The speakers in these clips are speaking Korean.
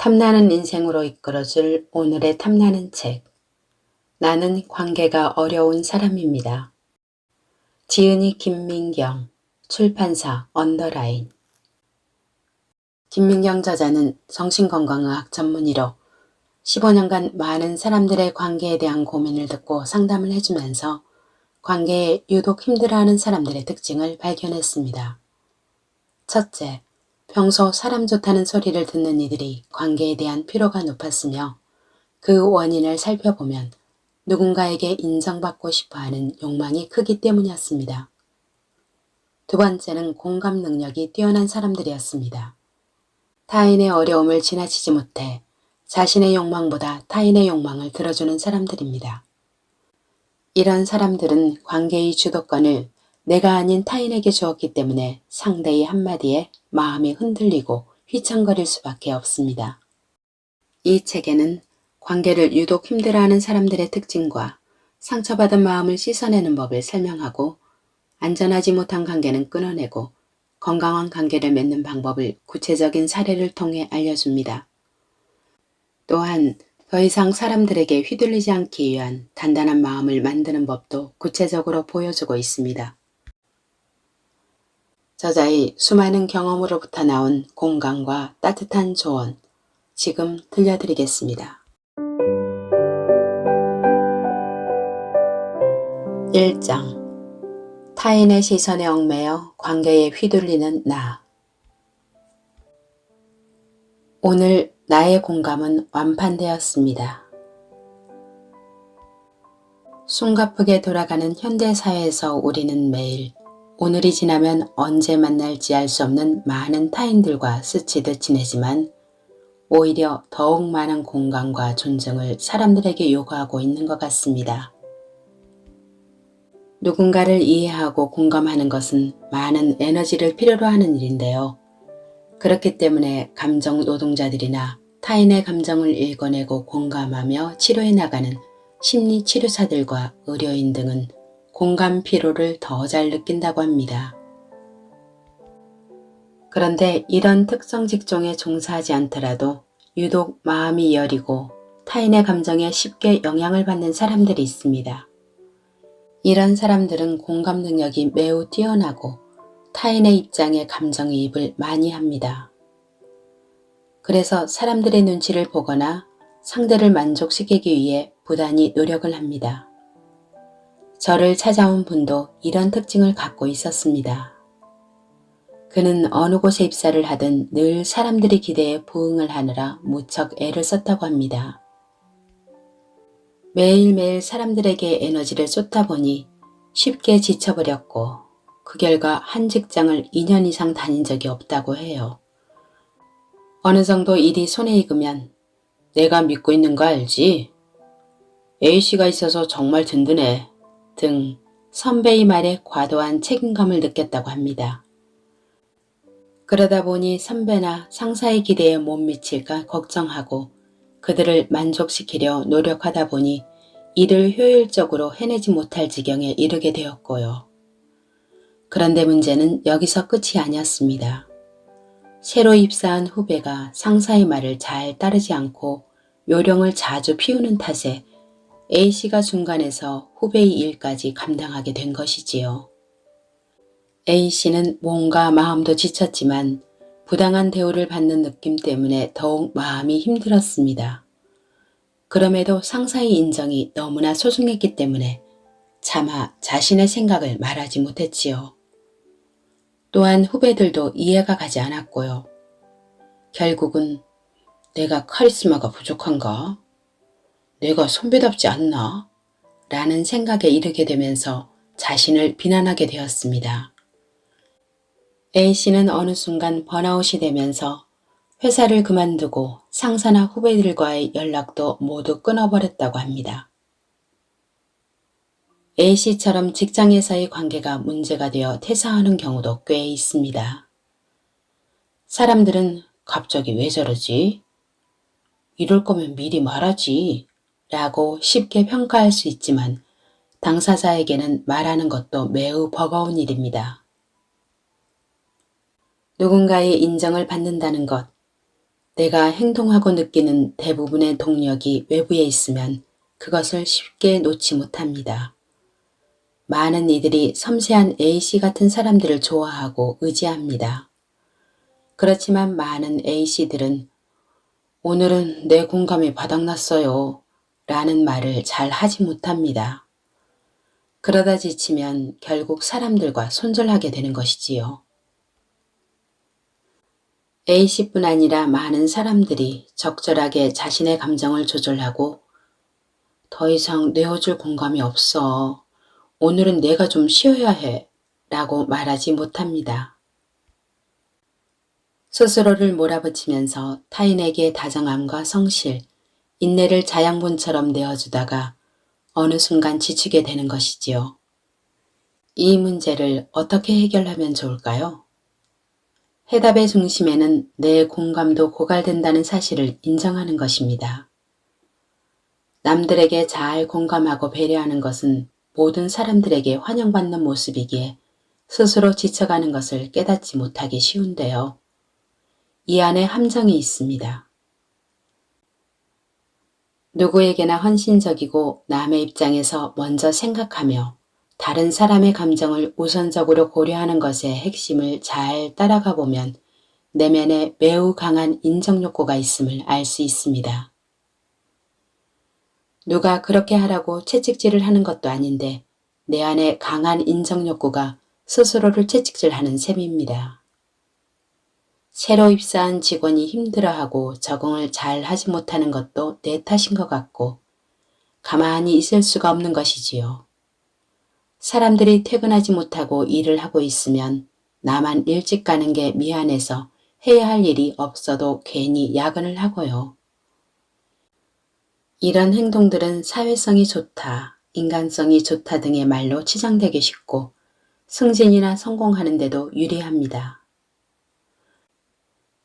탐나는 인생으로 이끌어줄 오늘의 탐나는 책. 나는 관계가 어려운 사람입니다. 지은이 김민경, 출판사 언더라인. 김민경 저자는 정신건강의학 전문의로 15년간 많은 사람들의 관계에 대한 고민을 듣고 상담을 해주면서 관계에 유독 힘들어하는 사람들의 특징을 발견했습니다. 첫째, 평소 사람 좋다는 소리를 듣는 이들이 관계에 대한 피로가 높았으며 그 원인을 살펴보면 누군가에게 인정받고 싶어하는 욕망이 크기 때문이었습니다. 두 번째는 공감 능력이 뛰어난 사람들이었습니다. 타인의 어려움을 지나치지 못해 자신의 욕망보다 타인의 욕망을 들어주는 사람들입니다. 이런 사람들은 관계의 주도권을 내가 아닌 타인에게 주었기 때문에 상대의 한마디에 마음이 흔들리고 휘청거릴 수밖에 없습니다. 이 책에는 관계를 유독 힘들어하는 사람들의 특징과 상처받은 마음을 씻어내는 법을 설명하고 안전하지 못한 관계는 끊어내고 건강한 관계를 맺는 방법을 구체적인 사례를 통해 알려줍니다. 또한 더 이상 사람들에게 휘둘리지 않기 위한 단단한 마음을 만드는 법도 구체적으로 보여주고 있습니다. 저자의 수많은 경험으로부터 나온 공감과 따뜻한 조언, 지금 들려드리겠습니다. 1장. 타인의 시선에 얽매여 관계에 휘둘리는 나. 오늘 나의 공감은 완판되었습니다. 숨가쁘게 돌아가는 현대사회에서 우리는 매일 오늘이 지나면 언제 만날지 알 수 없는 많은 타인들과 스치듯 지내지만 오히려 더욱 많은 공감과 존중을 사람들에게 요구하고 있는 것 같습니다. 누군가를 이해하고 공감하는 것은 많은 에너지를 필요로 하는 일인데요. 그렇기 때문에 감정 노동자들이나 타인의 감정을 읽어내고 공감하며 치료해 나가는 심리치료사들과 의료인 등은 공감 피로를 더 잘 느낀다고 합니다. 그런데 이런 특성 직종에 종사하지 않더라도 유독 마음이 여리고 타인의 감정에 쉽게 영향을 받는 사람들이 있습니다. 이런 사람들은 공감 능력이 매우 뛰어나고 타인의 입장에 감정이입을 많이 합니다. 그래서 사람들의 눈치를 보거나 상대를 만족시키기 위해 부단히 노력을 합니다. 저를 찾아온 분도 이런 특징을 갖고 있었습니다. 그는 어느 곳에 입사를 하든 늘 사람들의 기대에 부응을 하느라 무척 애를 썼다고 합니다. 매일매일 사람들에게 에너지를 쏟다 보니 쉽게 지쳐버렸고 그 결과 한 직장을 2년 이상 다닌 적이 없다고 해요. 어느 정도 일이 손에 익으면 내가 믿고 있는 거 알지? A씨가 있어서 정말 든든해 등 선배의 말에 과도한 책임감을 느꼈다고 합니다. 그러다 보니 선배나 상사의 기대에 못 미칠까 걱정하고 그들을 만족시키려 노력하다 보니 일을 효율적으로 해내지 못할 지경에 이르게 되었고요. 그런데 문제는 여기서 끝이 아니었습니다. 새로 입사한 후배가 상사의 말을 잘 따르지 않고 요령을 자주 피우는 탓에 A씨가 중간에서 후배의 일까지 감당하게 된 것이지요. A씨는 몸과 마음도 지쳤지만 부당한 대우를 받는 느낌 때문에 더욱 마음이 힘들었습니다. 그럼에도 상사의 인정이 너무나 소중했기 때문에 차마 자신의 생각을 말하지 못했지요. 또한 후배들도 이해가 가지 않았고요. 결국은 내가 카리스마가 부족한가? 내가 선배답지 않나? 라는 생각에 이르게 되면서 자신을 비난하게 되었습니다. A씨는 어느 순간 번아웃이 되면서 회사를 그만두고 상사나 후배들과의 연락도 모두 끊어버렸다고 합니다. A씨처럼 직장에서의 관계가 문제가 되어 퇴사하는 경우도 꽤 있습니다. 사람들은 갑자기 왜 저러지? 이럴 거면 미리 말하지 라고 쉽게 평가할 수 있지만 당사자에게는 말하는 것도 매우 버거운 일입니다. 누군가의 인정을 받는다는 것, 내가 행동하고 느끼는 대부분의 동력이 외부에 있으면 그것을 쉽게 놓지 못합니다. 많은 이들이 섬세한 A씨 같은 사람들을 좋아하고 의지합니다. 그렇지만 많은 A씨들은 오늘은 내 공감이 바닥났어요 라는 말을 잘 하지 못합니다. 그러다 지치면 결국 사람들과 손절하게 되는 것이지요. A씨뿐 아니라 많은 사람들이 적절하게 자신의 감정을 조절하고 더 이상 내어줄 공감이 없어. 오늘은 내가 좀 쉬어야 해 라고 말하지 못합니다. 스스로를 몰아붙이면서 타인에게 다정함과 성실, 인내를 자양분처럼 내어주다가 어느 순간 지치게 되는 것이지요. 이 문제를 어떻게 해결하면 좋을까요? 해답의 중심에는 내 공감도 고갈된다는 사실을 인정하는 것입니다. 남들에게 잘 공감하고 배려하는 것은 모든 사람들에게 환영받는 모습이기에 스스로 지쳐가는 것을 깨닫지 못하기 쉬운데요. 이 안에 함정이 있습니다. 누구에게나 헌신적이고 남의 입장에서 먼저 생각하며 다른 사람의 감정을 우선적으로 고려하는 것의 핵심을 잘 따라가 보면 내면에 매우 강한 인정욕구가 있음을 알 수 있습니다. 누가 그렇게 하라고 채찍질을 하는 것도 아닌데 내 안에 강한 인정욕구가 스스로를 채찍질하는 셈입니다. 새로 입사한 직원이 힘들어하고 적응을 잘 하지 못하는 것도 내 탓인 것 같고 가만히 있을 수가 없는 것이지요. 사람들이 퇴근하지 못하고 일을 하고 있으면 나만 일찍 가는 게 미안해서 해야 할 일이 없어도 괜히 야근을 하고요. 이런 행동들은 사회성이 좋다, 인간성이 좋다 등의 말로 치장되기 쉽고 승진이나 성공하는 데도 유리합니다.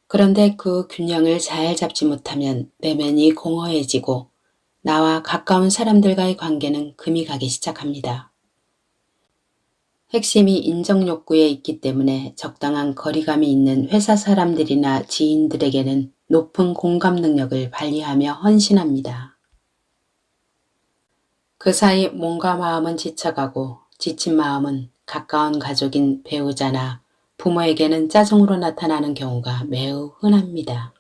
그런데 그 균형을 잘 잡지 못하면 내면이 공허해지고 나와 가까운 사람들과의 관계는 금이 가기 시작합니다. 핵심이 인정욕구에 있기 때문에 적당한 거리감이 있는 회사 사람들이나 지인들에게는 높은 공감 능력을 발휘하며 헌신합니다. 그 사이 몸과 마음은 지쳐가고 지친 마음은 가까운 가족인 배우자나 부모에게는 짜증으로 나타나는 경우가 매우 흔합니다.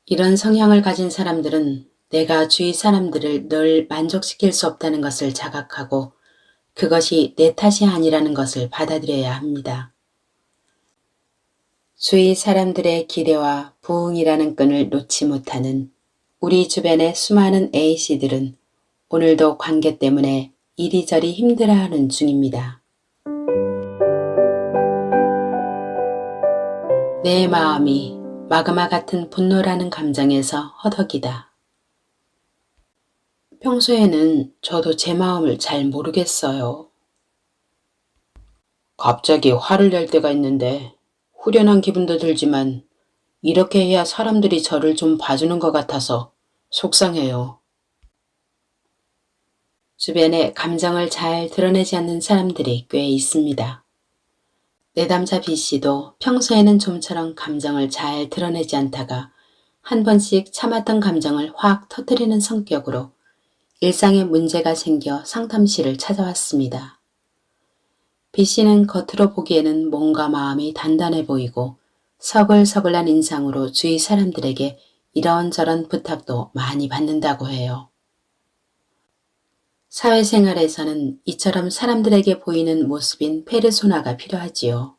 이런 성향을 가진 사람들은 내가 주위 사람들을 늘 만족시킬 수 없다는 것을 자각하고 그것이 내 탓이 아니라는 것을 받아들여야 합니다. 주위 사람들의 기대와 부응이라는 끈을 놓지 못하는 우리 주변의 수많은 A씨들은 오늘도 관계 때문에 이리저리 힘들어하는 중입니다. 내 마음이 마그마 같은 분노라는 감정에서 허덕이다. 평소에는 저도 제 마음을 잘 모르겠어요. 갑자기 화를 낼 때가 있는데 후련한 기분도 들지만 이렇게 해야 사람들이 저를 좀 봐주는 것 같아서 속상해요. 주변에 감정을 잘 드러내지 않는 사람들이 꽤 있습니다. 내담자 B씨도 평소에는 좀처럼 감정을 잘 드러내지 않다가 한 번씩 참았던 감정을 확 터뜨리는 성격으로 일상에 문제가 생겨 상담실을 찾아왔습니다. B씨는 겉으로 보기에는 몸과 마음이 단단해 보이고 서글서글한 인상으로 주위 사람들에게 이런저런 부탁도 많이 받는다고 해요. 사회생활에서는 이처럼 사람들에게 보이는 모습인 페르소나가 필요하지요.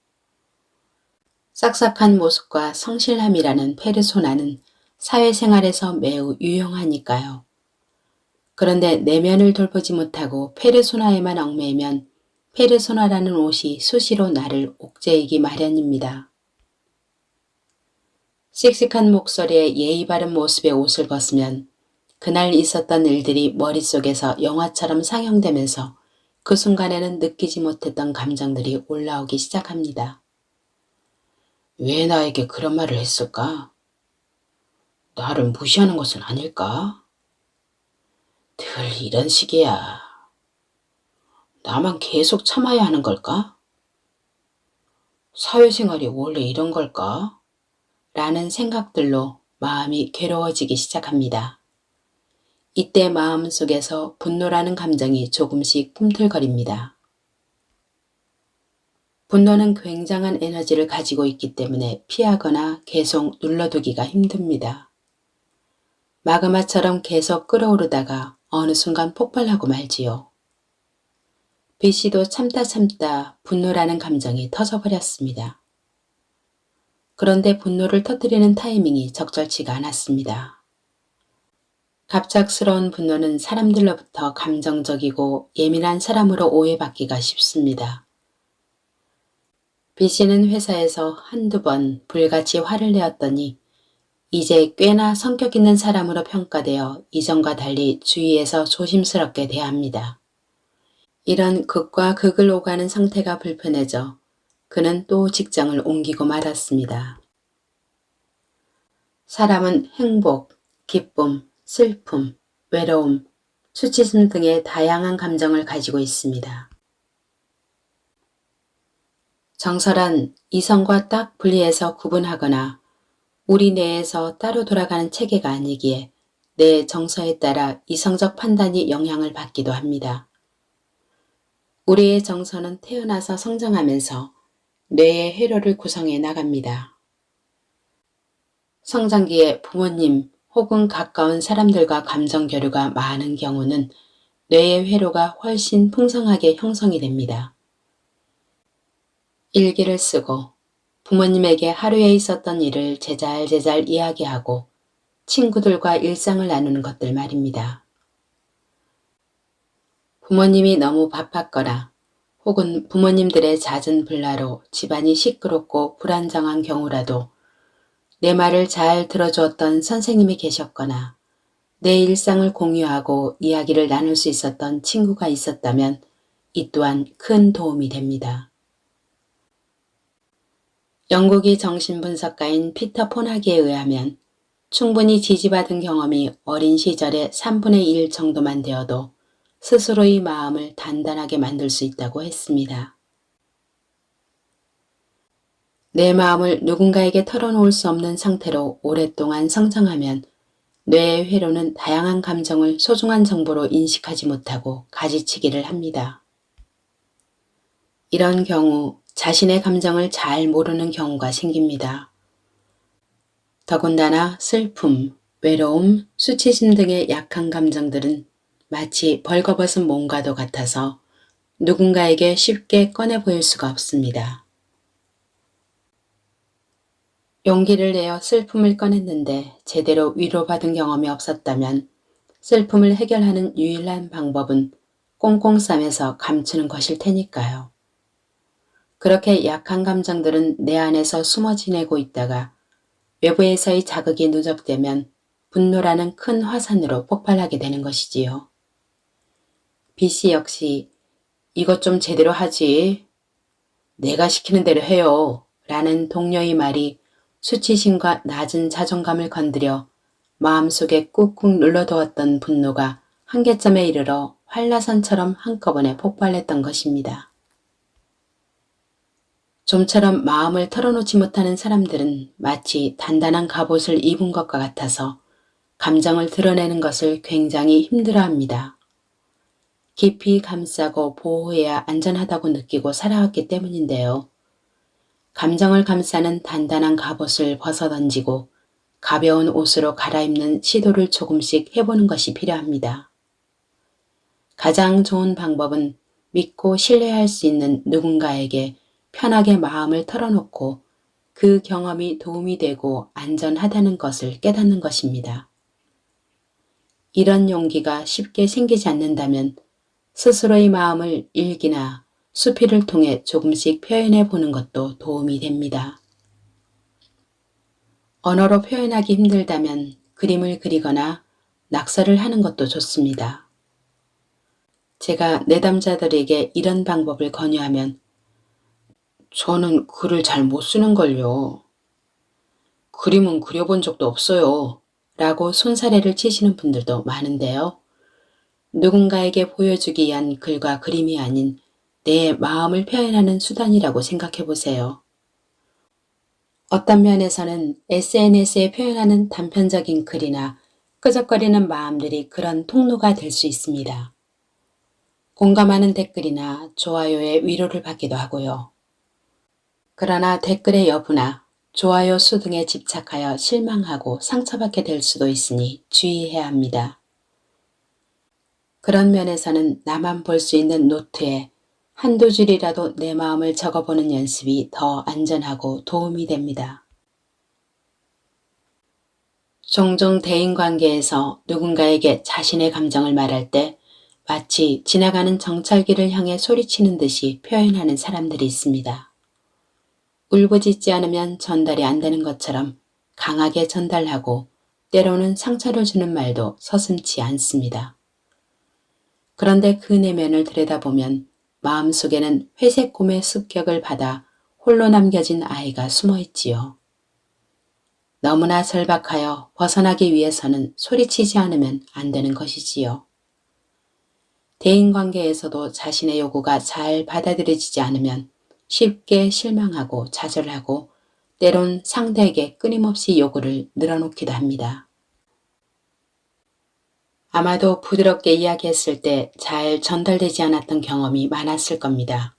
싹싹한 모습과 성실함이라는 페르소나는 사회생활에서 매우 유용하니까요. 그런데 내면을 돌보지 못하고 페르소나에만 얽매이면 페르소나라는 옷이 수시로 나를 옥죄이기 마련입니다. 씩씩한 목소리에 예의 바른 모습의 옷을 벗으면 그날 있었던 일들이 머릿속에서 영화처럼 상영되면서 그 순간에는 느끼지 못했던 감정들이 올라오기 시작합니다. 왜 나에게 그런 말을 했을까? 나를 무시하는 것은 아닐까? 늘 이런 식이야. 나만 계속 참아야 하는 걸까? 사회생활이 원래 이런 걸까? 라는 생각들로 마음이 괴로워지기 시작합니다. 이때 마음속에서 분노라는 감정이 조금씩 꿈틀거립니다. 분노는 굉장한 에너지를 가지고 있기 때문에 피하거나 계속 눌러두기가 힘듭니다. 마그마처럼 계속 끓어오르다가 어느 순간 폭발하고 말지요. 비씨도 참다 분노라는 감정이 터져버렸습니다. 그런데 분노를 터뜨리는 타이밍이 적절치가 않았습니다. 갑작스러운 분노는 사람들로부터 감정적이고 예민한 사람으로 오해받기가 쉽습니다. B씨는 회사에서 한두 번 불같이 화를 내었더니 이제 꽤나 성격 있는 사람으로 평가되어 이전과 달리 주위에서 조심스럽게 대합니다. 이런 극과 극을 오가는 상태가 불편해져 그는 또 직장을 옮기고 말았습니다. 사람은 행복, 기쁨, 슬픔, 외로움, 수치심 등의 다양한 감정을 가지고 있습니다. 정설은 이성과 딱 분리해서 구분하거나 우리 뇌에서 따로 돌아가는 체계가 아니기에 뇌 정서에 따라 이성적 판단이 영향을 받기도 합니다. 우리의 정서는 태어나서 성장하면서 뇌의 회로를 구성해 나갑니다. 성장기에 부모님 혹은 가까운 사람들과 감정 교류가 많은 경우는 뇌의 회로가 훨씬 풍성하게 형성이 됩니다. 일기를 쓰고 부모님에게 하루에 있었던 일을 제잘제잘 이야기하고 친구들과 일상을 나누는 것들 말입니다. 부모님이 너무 바빴거나 혹은 부모님들의 잦은 불화로 집안이 시끄럽고 불안정한 경우라도 내 말을 잘 들어주었던 선생님이 계셨거나 내 일상을 공유하고 이야기를 나눌 수 있었던 친구가 있었다면 이 또한 큰 도움이 됩니다. 영국의 정신분석가인 피터 포나기에 의하면 충분히 지지받은 경험이 어린 시절의 3분의 1 정도만 되어도 스스로의 마음을 단단하게 만들 수 있다고 했습니다. 내 마음을 누군가에게 털어놓을 수 없는 상태로 오랫동안 성장하면 뇌의 회로는 다양한 감정을 소중한 정보로 인식하지 못하고 가지치기를 합니다. 이런 경우 자신의 감정을 잘 모르는 경우가 생깁니다. 더군다나 슬픔, 외로움, 수치심 등의 약한 감정들은 마치 벌거벗은 몸과도 같아서 누군가에게 쉽게 꺼내 보일 수가 없습니다. 용기를 내어 슬픔을 꺼냈는데 제대로 위로받은 경험이 없었다면 슬픔을 해결하는 유일한 방법은 꽁꽁 싸매서 감추는 것일 테니까요. 그렇게 약한 감정들은 내 안에서 숨어 지내고 있다가 외부에서의 자극이 누적되면 분노라는 큰 화산으로 폭발하게 되는 것이지요. B씨 역시 이것 좀 제대로 하지. 내가 시키는 대로 해요. 라는 동료의 말이 수치심과 낮은 자존감을 건드려 마음속에 꾹꾹 눌러두었던 분노가 한계점에 이르러 한라산처럼 한꺼번에 폭발했던 것입니다. 좀처럼 마음을 털어놓지 못하는 사람들은 마치 단단한 갑옷을 입은 것과 같아서 감정을 드러내는 것을 굉장히 힘들어합니다. 깊이 감싸고 보호해야 안전하다고 느끼고 살아왔기 때문인데요. 감정을 감싸는 단단한 갑옷을 벗어던지고 가벼운 옷으로 갈아입는 시도를 조금씩 해보는 것이 필요합니다. 가장 좋은 방법은 믿고 신뢰할 수 있는 누군가에게 편하게 마음을 털어놓고 그 경험이 도움이 되고 안전하다는 것을 깨닫는 것입니다. 이런 용기가 쉽게 생기지 않는다면 스스로의 마음을 일기나 수필을 통해 조금씩 표현해 보는 것도 도움이 됩니다. 언어로 표현하기 힘들다면 그림을 그리거나 낙서를 하는 것도 좋습니다. 제가 내담자들에게 이런 방법을 권유하면 저는 글을 잘 못 쓰는걸요. 그림은 그려본 적도 없어요. 라고 손사래를 치시는 분들도 많은데요. 누군가에게 보여주기 위한 글과 그림이 아닌 내 마음을 표현하는 수단이라고 생각해 보세요. 어떤 면에서는 SNS에 표현하는 단편적인 글이나 끄적거리는 마음들이 그런 통로가 될 수 있습니다. 공감하는 댓글이나 좋아요의 위로를 받기도 하고요. 그러나 댓글의 여부나 좋아요 수 등에 집착하여 실망하고 상처받게 될 수도 있으니 주의해야 합니다. 그런 면에서는 나만 볼 수 있는 노트에 한두 줄이라도 내 마음을 적어보는 연습이 더 안전하고 도움이 됩니다. 종종 대인관계에서 누군가에게 자신의 감정을 말할 때 마치 지나가는 정찰기를 향해 소리치는 듯이 표현하는 사람들이 있습니다. 울부짖지 않으면 전달이 안 되는 것처럼 강하게 전달하고 때로는 상처를 주는 말도 서슴지 않습니다. 그런데 그 내면을 들여다보면 마음속에는 회색 곰의 습격을 받아 홀로 남겨진 아이가 숨어 있지요. 너무나 절박하여 벗어나기 위해서는 소리치지 않으면 안 되는 것이지요. 대인관계에서도 자신의 요구가 잘 받아들여지지 않으면 쉽게 실망하고 좌절하고 때론 상대에게 끊임없이 요구를 늘어놓기도 합니다. 아마도 부드럽게 이야기했을 때 잘 전달되지 않았던 경험이 많았을 겁니다.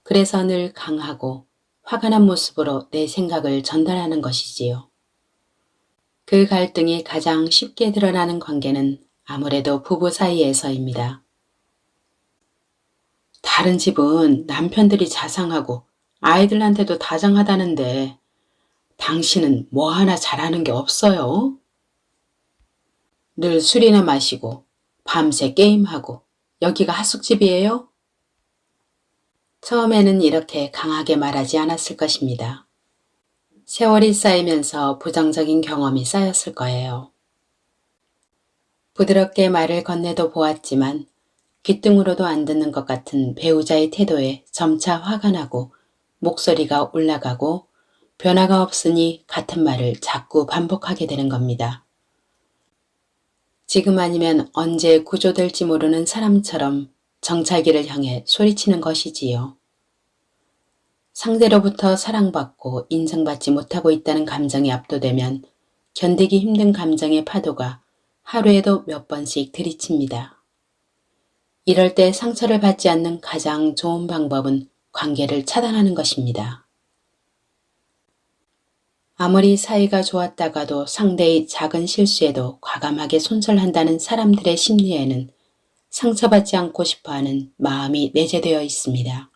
그래서 늘 강하고 화가 난 모습으로 내 생각을 전달하는 것이지요. 그 갈등이 가장 쉽게 드러나는 관계는 아무래도 부부 사이에서입니다. 다른 집은 남편들이 자상하고 아이들한테도 다정하다는데 당신은 뭐 하나 잘하는 게 없어요? 늘 술이나 마시고 밤새 게임하고 여기가 하숙집이에요? 처음에는 이렇게 강하게 말하지 않았을 것입니다. 세월이 쌓이면서 부정적인 경험이 쌓였을 거예요. 부드럽게 말을 건네도 보았지만 귓등으로도 안 듣는 것 같은 배우자의 태도에 점차 화가 나고 목소리가 올라가고 변화가 없으니 같은 말을 자꾸 반복하게 되는 겁니다. 지금 아니면 언제 구조될지 모르는 사람처럼 정찰기를 향해 소리치는 것이지요. 상대로부터 사랑받고 인정받지 못하고 있다는 감정이 압도되면 견디기 힘든 감정의 파도가 하루에도 몇 번씩 들이칩니다. 이럴 때 상처를 받지 않는 가장 좋은 방법은 관계를 차단하는 것입니다. 아무리 사이가 좋았다가도 상대의 작은 실수에도 과감하게 손절한다는 사람들의 심리에는 상처받지 않고 싶어하는 마음이 내재되어 있습니다.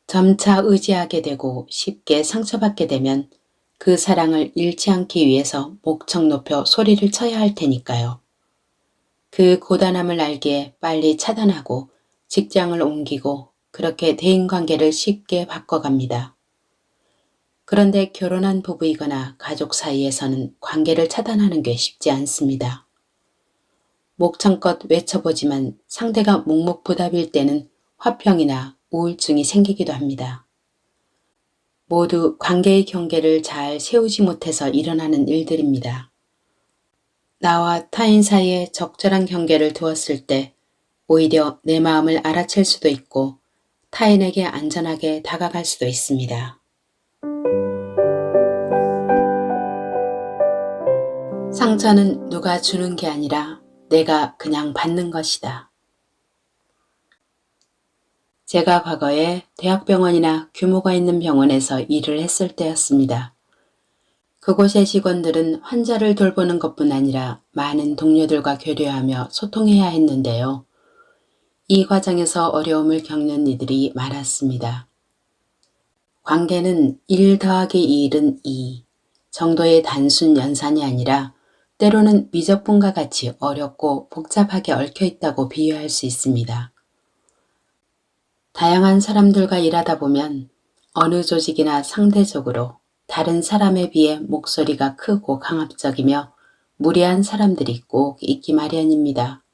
점차 의지하게 되고 쉽게 상처받게 되면 그 사랑을 잃지 않기 위해서 목청 높여 소리를 쳐야 할 테니까요. 그 고단함을 알기에 빨리 차단하고 직장을 옮기고 그렇게 대인관계를 쉽게 바꿔갑니다. 그런데 결혼한 부부이거나 가족 사이에서는 관계를 차단하는 게 쉽지 않습니다. 목청껏 외쳐보지만 상대가 묵묵부답일 때는 화평이나 우울증이 생기기도 합니다. 모두 관계의 경계를 잘 세우지 못해서 일어나는 일들입니다. 나와 타인 사이에 적절한 경계를 두었을 때 오히려 내 마음을 알아챌 수도 있고 타인에게 안전하게 다가갈 수도 있습니다. 상처는 누가 주는 게 아니라 내가 그냥 받는 것이다. 제가 과거에 대학병원이나 규모가 있는 병원에서 일을 했을 때였습니다. 그곳의 직원들은 환자를 돌보는 것뿐 아니라 많은 동료들과 교류하며 소통해야 했는데요. 이 과정에서 어려움을 겪는 이들이 많았습니다. 관계는 1 더하기 1은 2 정도의 단순 연산이 아니라 때로는 미적분과 같이 어렵고 복잡하게 얽혀 있다고 비유할 수 있습니다. 다양한 사람들과 일하다 보면 어느 조직이나 상대적으로 다른 사람에 비해 목소리가 크고 강압적이며 무례한 사람들이 꼭 있기 마련입니다.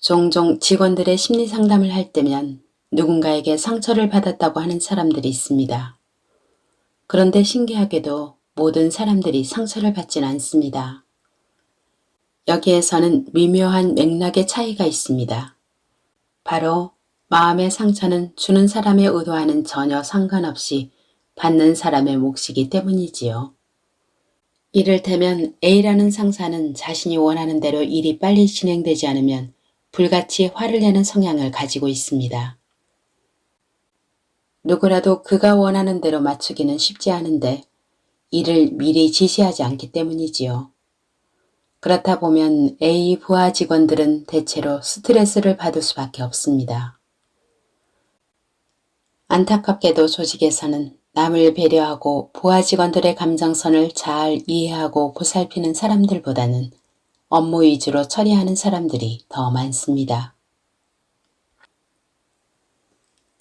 종종 직원들의 심리 상담을 할 때면 누군가에게 상처를 받았다고 하는 사람들이 있습니다. 그런데 신기하게도 모든 사람들이 상처를 받진 않습니다. 여기에서는 미묘한 맥락의 차이가 있습니다. 바로 마음의 상처는 주는 사람의 의도와는 전혀 상관없이 받는 사람의 몫이기 때문이지요. 이를테면 A라는 상사는 자신이 원하는 대로 일이 빨리 진행되지 않으면 불같이 화를 내는 성향을 가지고 있습니다. 누구라도 그가 원하는 대로 맞추기는 쉽지 않은데 일을 미리 지시하지 않기 때문이지요. 그렇다 보면 A 부하 직원들은 대체로 스트레스를 받을 수밖에 없습니다. 안타깝게도 조직에서는 남을 배려하고 부하 직원들의 감정선을 잘 이해하고 보살피는 사람들보다는 업무 위주로 처리하는 사람들이 더 많습니다.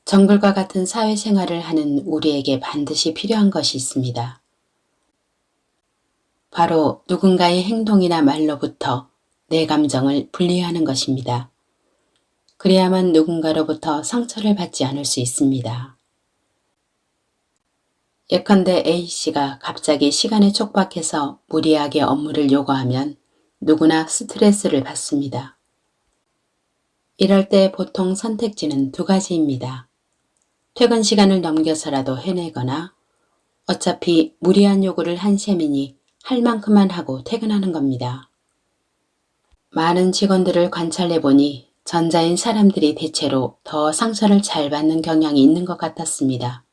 정글과 같은 사회생활을 하는 우리에게 반드시 필요한 것이 있습니다. 바로 누군가의 행동이나 말로부터 내 감정을 분리하는 것입니다. 그래야만 누군가로부터 상처를 받지 않을 수 있습니다. 예컨대 A씨가 갑자기 시간에 촉박해서 무리하게 업무를 요구하면 누구나 스트레스를 받습니다. 이럴 때 보통 선택지는 두 가지입니다. 퇴근 시간을 넘겨서라도 해내거나 어차피 무리한 요구를 한 셈이니 할 만큼만 하고 퇴근하는 겁니다. 많은 직원들을 관찰해보니 전자인 사람들이 대체로 더 상처를 잘 받는 경향이 있는 것 같았습니다.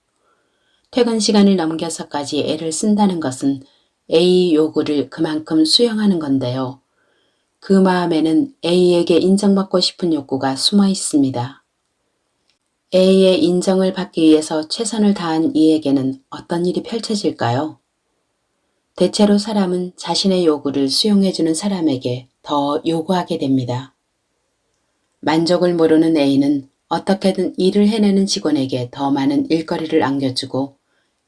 퇴근 시간을 넘겨서까지 애를 쓴다는 것은 A 요구를 그만큼 수용하는 건데요. 그 마음에는 A에게 인정받고 싶은 욕구가 숨어 있습니다. A의 인정을 받기 위해서 최선을 다한 이에게는 어떤 일이 펼쳐질까요? 대체로 사람은 자신의 요구를 수용해주는 사람에게 더 요구하게 됩니다. 만족을 모르는 A는 어떻게든 일을 해내는 직원에게 더 많은 일거리를 안겨주고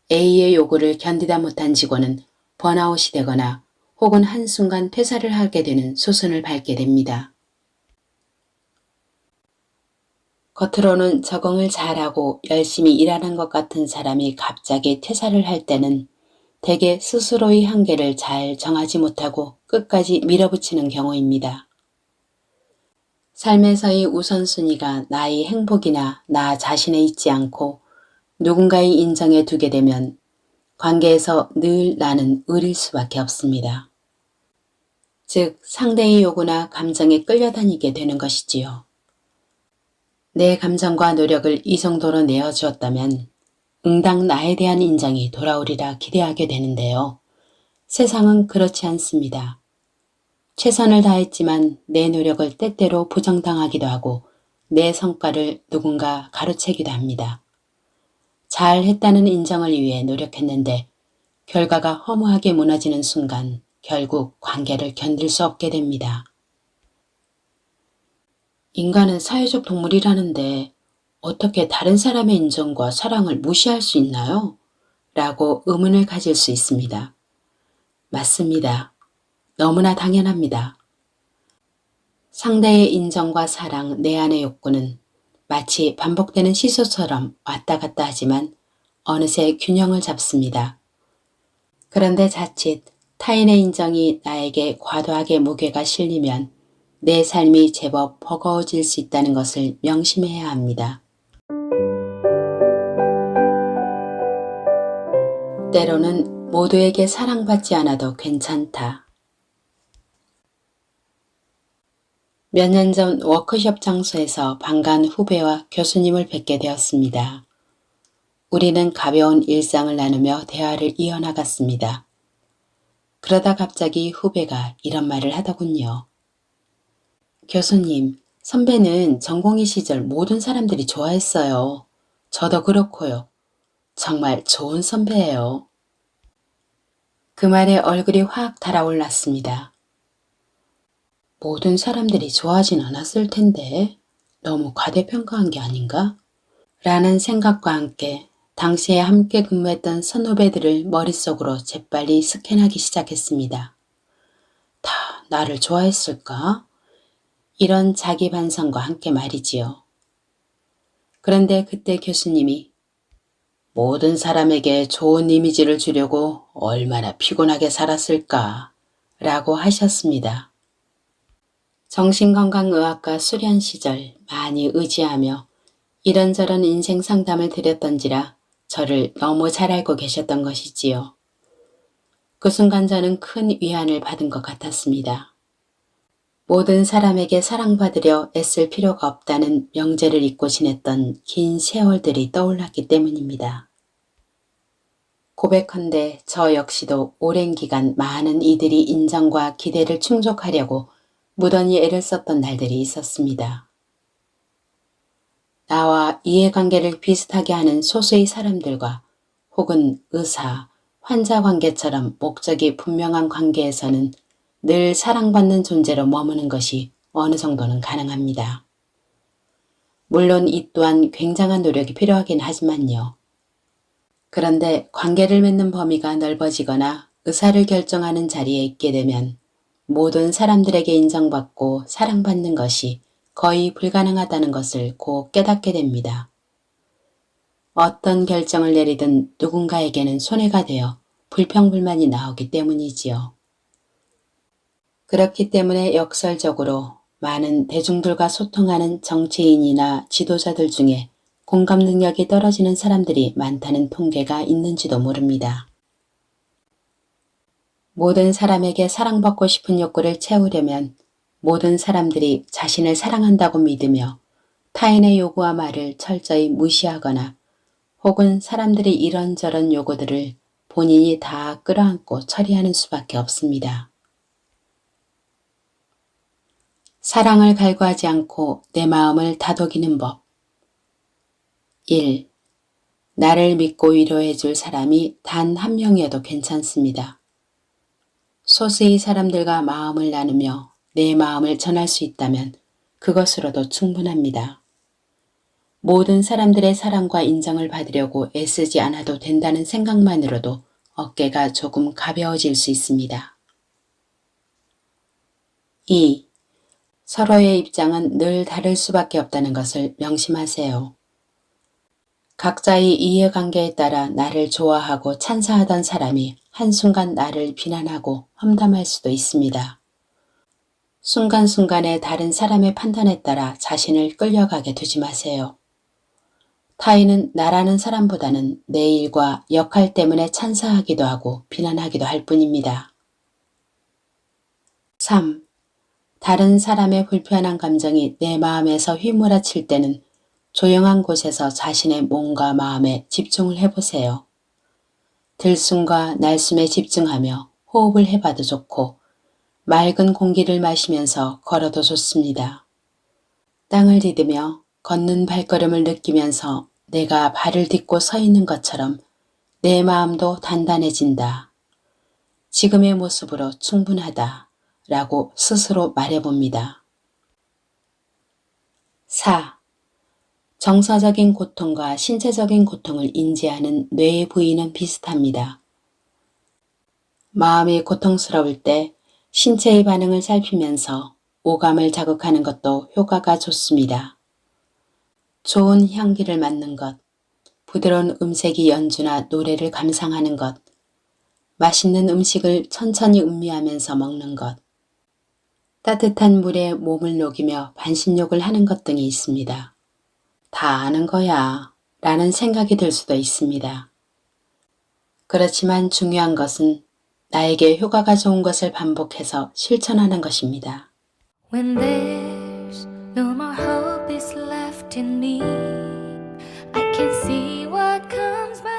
A의 요구를 견디다 못한 직원은 번아웃이 되거나 혹은 한순간 퇴사를 하게 되는 소선을 밟게 됩니다. 겉으로는 적응을 잘하고 열심히 일하는 것 같은 사람이 갑자기 퇴사를 할 때는 대개 스스로의 한계를 잘 정하지 못하고 끝까지 밀어붙이는 경우입니다. 삶에서의 우선순위가 나의 행복이나 나 자신에 있지 않고 누군가의 인정에 두게 되면 관계에서 늘 나는 의릴 수밖에 없습니다. 즉 상대의 요구나 감정에 끌려다니게 되는 것이지요. 내 감정과 노력을 이 정도로 내어주었다면 응당 나에 대한 인정이 돌아오리라 기대하게 되는데요. 세상은 그렇지 않습니다. 최선을 다했지만 내 노력을 때때로 부정당하기도 하고 내 성과를 누군가 가로채기도 합니다. 잘했다는 인정을 위해 노력했는데 결과가 허무하게 무너지는 순간 결국 관계를 견딜 수 없게 됩니다. 인간은 사회적 동물이라는데 어떻게 다른 사람의 인정과 사랑을 무시할 수 있나요? 라고 의문을 가질 수 있습니다. 맞습니다. 너무나 당연합니다. 상대의 인정과 사랑, 내 안의 욕구는 마치 반복되는 시소처럼 왔다 갔다 하지만 어느새 균형을 잡습니다. 그런데 자칫 타인의 인정이 나에게 과도하게 무게가 실리면 내 삶이 제법 버거워질 수 있다는 것을 명심해야 합니다. 때로는 모두에게 사랑받지 않아도 괜찮다. 몇 년 전 워크숍 장소에서 반가운 후배와 교수님을 뵙게 되었습니다. 우리는 가벼운 일상을 나누며 대화를 이어나갔습니다. 그러다 갑자기 후배가 이런 말을 하더군요. 교수님, 선배는 전공의 시절 모든 사람들이 좋아했어요. 저도 그렇고요. 정말 좋은 선배예요. 그 말에 얼굴이 확 달아올랐습니다. 모든 사람들이 좋아하진 않았을 텐데 너무 과대평가한 게 아닌가? 라는 생각과 함께 당시에 함께 근무했던 선후배들을 머릿속으로 재빨리 스캔하기 시작했습니다. 다 나를 좋아했을까? 이런 자기 반성과 함께 말이지요. 그런데 그때 교수님이 모든 사람에게 좋은 이미지를 주려고 얼마나 피곤하게 살았을까 라고 하셨습니다. 정신건강의학과 수련 시절 많이 의지하며 이런저런 인생 상담을 드렸던지라 저를 너무 잘 알고 계셨던 것이지요. 그 순간 저는 큰 위안을 받은 것 같았습니다. 모든 사람에게 사랑받으려 애쓸 필요가 없다는 명제를 잊고 지냈던 긴 세월들이 떠올랐기 때문입니다. 고백컨대 저 역시도 오랜 기간 많은 이들이 인정과 기대를 충족하려고 무던히 애를 썼던 날들이 있었습니다. 나와 이해관계를 비슷하게 하는 소수의 사람들과 혹은 의사, 환자 관계처럼 목적이 분명한 관계에서는 늘 사랑받는 존재로 머무는 것이 어느 정도는 가능합니다. 물론 이 또한 굉장한 노력이 필요하긴 하지만요. 그런데 관계를 맺는 범위가 넓어지거나 의사를 결정하는 자리에 있게 되면 모든 사람들에게 인정받고 사랑받는 것이 거의 불가능하다는 것을 곧 깨닫게 됩니다. 어떤 결정을 내리든 누군가에게는 손해가 되어 불평불만이 나오기 때문이지요. 그렇기 때문에 역설적으로 많은 대중들과 소통하는 정치인이나 지도자들 중에 공감 능력이 떨어지는 사람들이 많다는 통계가 있는지도 모릅니다. 모든 사람에게 사랑받고 싶은 욕구를 채우려면 모든 사람들이 자신을 사랑한다고 믿으며 타인의 요구와 말을 철저히 무시하거나 혹은 사람들이 이런저런 요구들을 본인이 다 끌어안고 처리하는 수밖에 없습니다. 사랑을 갈구하지 않고 내 마음을 다독이는 법. 1. 나를 믿고 위로해 줄 사람이 단 한 명이어도 괜찮습니다. 소수의 사람들과 마음을 나누며 내 마음을 전할 수 있다면 그것으로도 충분합니다. 모든 사람들의 사랑과 인정을 받으려고 애쓰지 않아도 된다는 생각만으로도 어깨가 조금 가벼워질 수 있습니다. 2. 서로의 입장은 늘 다를 수밖에 없다는 것을 명심하세요. 각자의 이해관계에 따라 나를 좋아하고 찬사하던 사람이 한순간 나를 비난하고 험담할 수도 있습니다. 순간순간의 다른 사람의 판단에 따라 자신을 끌려가게 두지 마세요. 타인은 나라는 사람보다는 내 일과 역할 때문에 찬사하기도 하고 비난하기도 할 뿐입니다. 3. 다른 사람의 불편한 감정이 내 마음에서 휘몰아칠 때는 조용한 곳에서 자신의 몸과 마음에 집중을 해보세요. 들숨과 날숨에 집중하며 호흡을 해봐도 좋고 맑은 공기를 마시면서 걸어도 좋습니다. 땅을 디디며 걷는 발걸음을 느끼면서 내가 발을 딛고 서 있는 것처럼 내 마음도 단단해진다. 지금의 모습으로 충분하다. 라고 스스로 말해봅니다. 4. 정서적인 고통과 신체적인 고통을 인지하는 뇌의 부위는 비슷합니다. 마음이 고통스러울 때 신체의 반응을 살피면서 오감을 자극하는 것도 효과가 좋습니다. 좋은 향기를 맡는 것, 부드러운 음색의 연주나 노래를 감상하는 것, 맛있는 음식을 천천히 음미하면서 먹는 것, 따뜻한 물에 몸을 녹이며 반신욕을 하는 것 등이 있습니다. 다 아는 거야 라는 생각이 들 수도 있습니다. 그렇지만 중요한 것은 나에게 효과가 좋은 것을 반복해서 실천하는 것입니다. When there's no more hope is left in me, I can see what comes by.